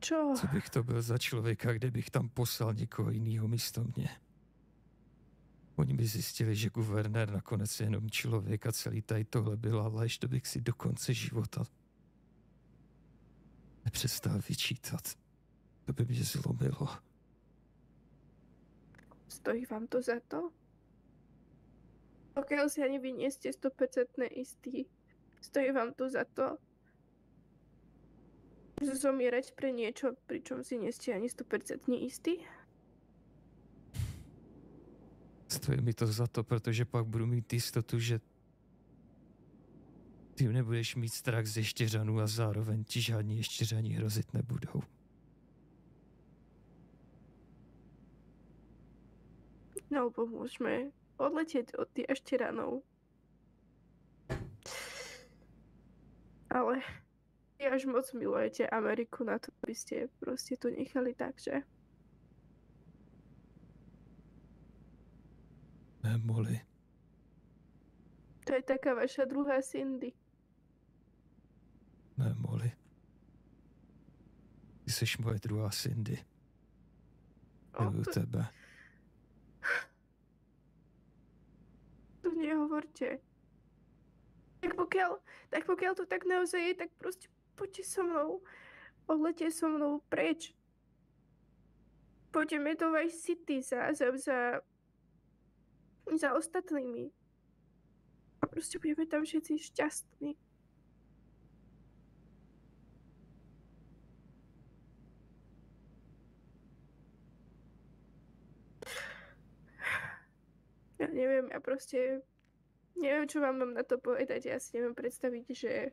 Čo? Co bych to byl za člověka, kdybych tam poslal někoho jiného místo mě? Oni by zjistili, že guvernér nakonec je jenom člověk a celý tady tohle byla lež, to bych si do konce života nepřestal vyčítat. To by mě zlomilo. Stojí vám to za to? Pokiaľ si ani vy nie ste 100% istí, stojí vám to za to? Zomierať pre niečo, pričom si nie ste ani 100% istí? Stojí mi to za to, protože pak budu mít jistotu, že ty nebudeš mít strach ze ještěřanů a zároveň ti žádní ještěřani hrozit nebudou. No, pomôžme odletieť od tých ještěranov. Ale vy až moc milujete Ameriku na to, aby ste proste tu nechali tak, že? Ne, Molly. To je taká vaša druhá Cindy. Ne, Molly. Ty seš moje druhá Cindy. Miluju tebe. To nehovorte. Tak pokiaľ to tak naozaj je, tak proste poďte so mnou. Odlete so mnou preč. Poďme do Vice City za ostatnými. A proste budeme tam všetci šťastní. Ja neviem, ja proste neviem, čo vám mám na to povedať. Ja si neviem predstaviť, že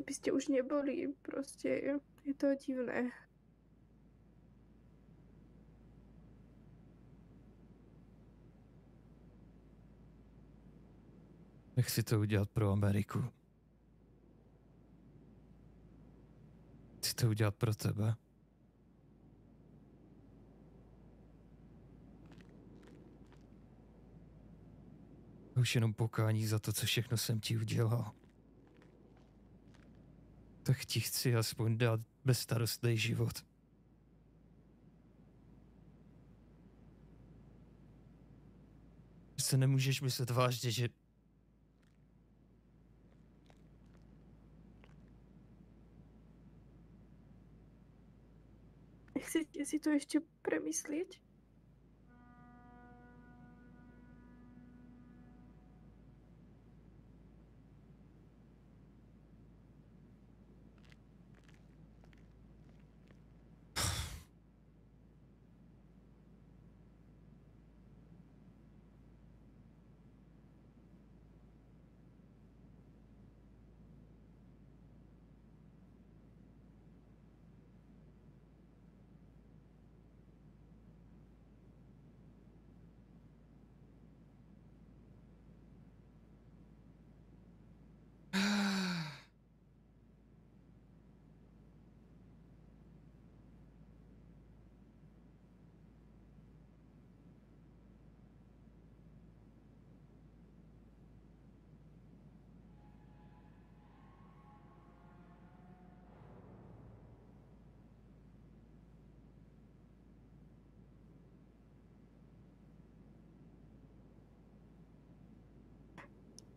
by ste už neboli. Proste je to divné. Nechci to udělat pro Ameriku. Chci to udělat pro tebe. Už jenom pokání za to, co všechno jsem ti udělal. Tak ti chci aspoň dát bezstarostný život. Se nemůžeš myslet vážně, že... Chcete si to ešte premyslieť?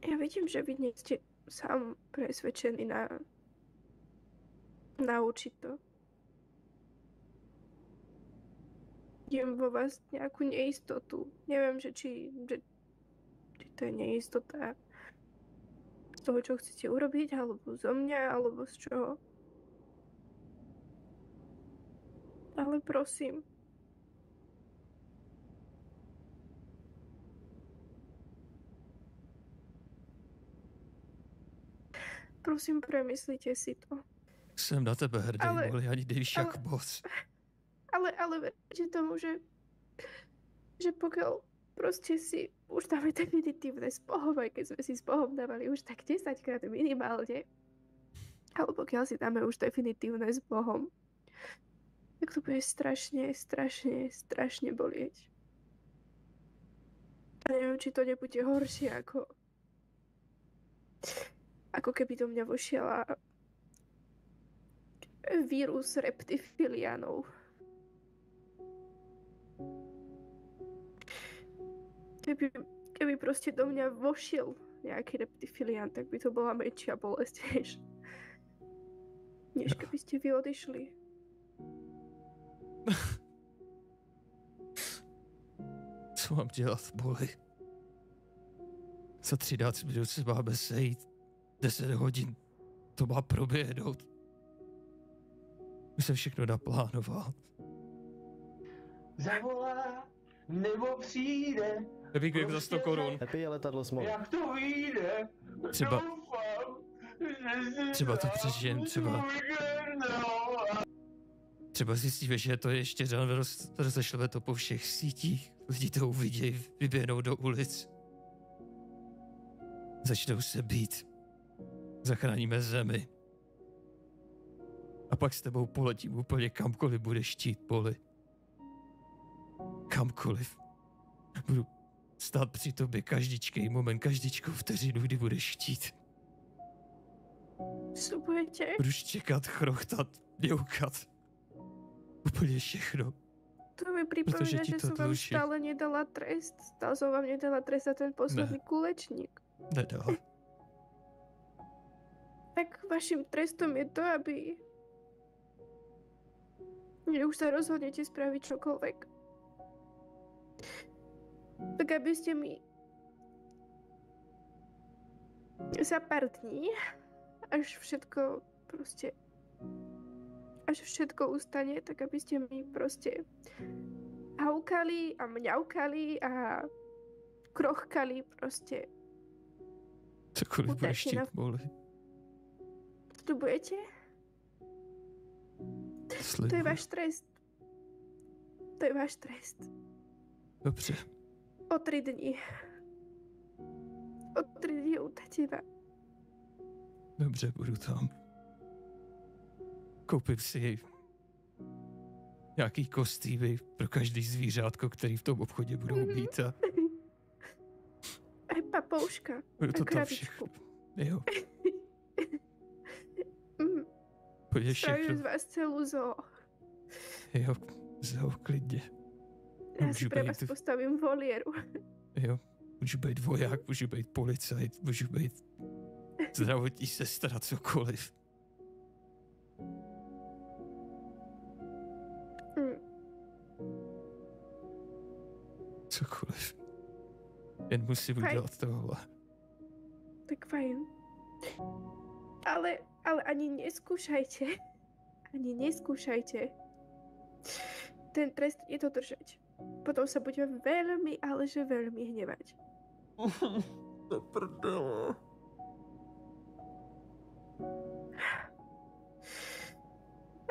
Ja vidím, že vy nie ste sám presvedčený naučiť to. Vidím vo vás nejakú neistotu. Neviem, že či to je neistota z toho, čo chcete urobiť, alebo zo mňa, alebo z čoho. Ale prosím. Prosím, premyslite si to. Jsem na tebe hrdý, Molly, ani nevíš jak moc. Ale verite tomu, že pokiaľ proste si už dáme definitívne s Bohom, aj keď sme si s Bohom dávali už tak 10-krát minimálne, ale pokiaľ si dáme už definitívne s Bohom, tak to bude strašne bolieť. A neviem, či to nebude horšie ako ako keby do mňa vošiela vírus reptiliánov. Keby proste do mňa vošiel nejaký reptilián, tak by to bola menšia bolesť, než keby ste vy odišli. Co mám dělat, boli? Za 13 minut se máme sejít. 10 hodin to má proběhnout. Už jsem všechno naplánoval. Zavolá, nebo přijde. Epic Game za 100 korun. Happy je letadlo smlouvy. Jak to vyjde? Třeba- Doufám, že si třeba to dám přežijem, třeba- víkendou. Třeba zjistíme, že je to ještě rozešleme to po všech sítích. Lidi to uvidějí, vyběhnou do ulic. Začnou se být. Zachráníme zemi. A pak s tebou poletím úplně kamkoliv budeš chtít, Poli. Kamkoliv. Budu stát při tobě každičkej moment, každičkou vteřinu, kdy budeš chtít. Slibujete? Budu čekat, chrochtat, mňoukat. Úplně všechno. To mi Protože pripomína, ti že to som vám dlužím. stále nedala trest. Stále som vám nedala trest za ten posledný kulečník. Nedala. Tak vašim trestom je to, aby... Že už sa rozhodnete spraviť čokoľvek. Tak aby ste mi... za pár dní, až všetko proste... až všetko ustane, tak aby ste mi proste haukali a mňaukali a krochkali proste. Cokoliv budeš Utekni chtít, na- Poli. Sľubujete? To je Slibuju. váš trest. To je váš trest. Dobře. O 3 dní. O 3 dní u tatína. Dobře, budu tam. Koupím si nějaký kostýmy pro každý zvířátko, který v tom obchodě budou mít a Aj papouška. budu A to tam krabičku. všechno. Jo, Mm, půjde Spravím z všechno. vás celú zoo. Jo, zho, klidně. Ja Můžu si pre vás být, postavím volieru. jo, můžu být voják, můžu být policajt, můžu být zdravotní sestra, cokoliv. Mm. Cokoliv. Jen musím Fajn. udělat tohle. Tak fajn. Ale ani neskúšajte. Ani neskúšajte ten trest nedodržať. Potom sa budem veľmi, ale že veľmi hnevať. To prdele.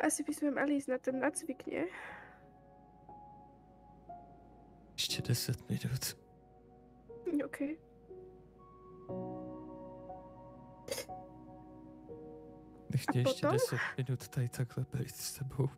Asi by sme mali ísť na ten nacvik, nie? Ještě 10 minut. OK. Nech A mě ještě potom? 10 minut tady takhle být s tebou.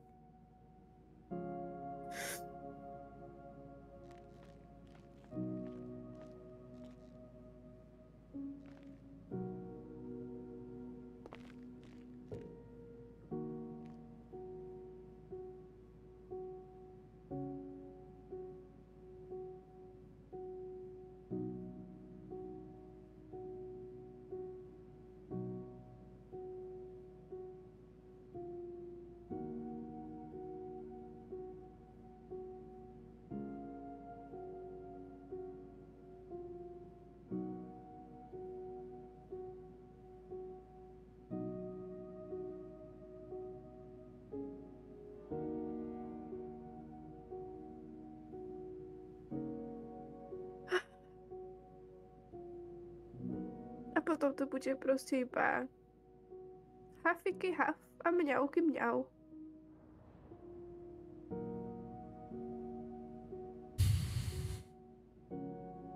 A potom to bude proste iba hafiky haf a mňauky mňau.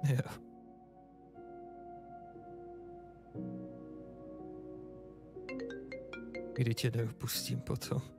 Jo. Kdy tě neopustím potom.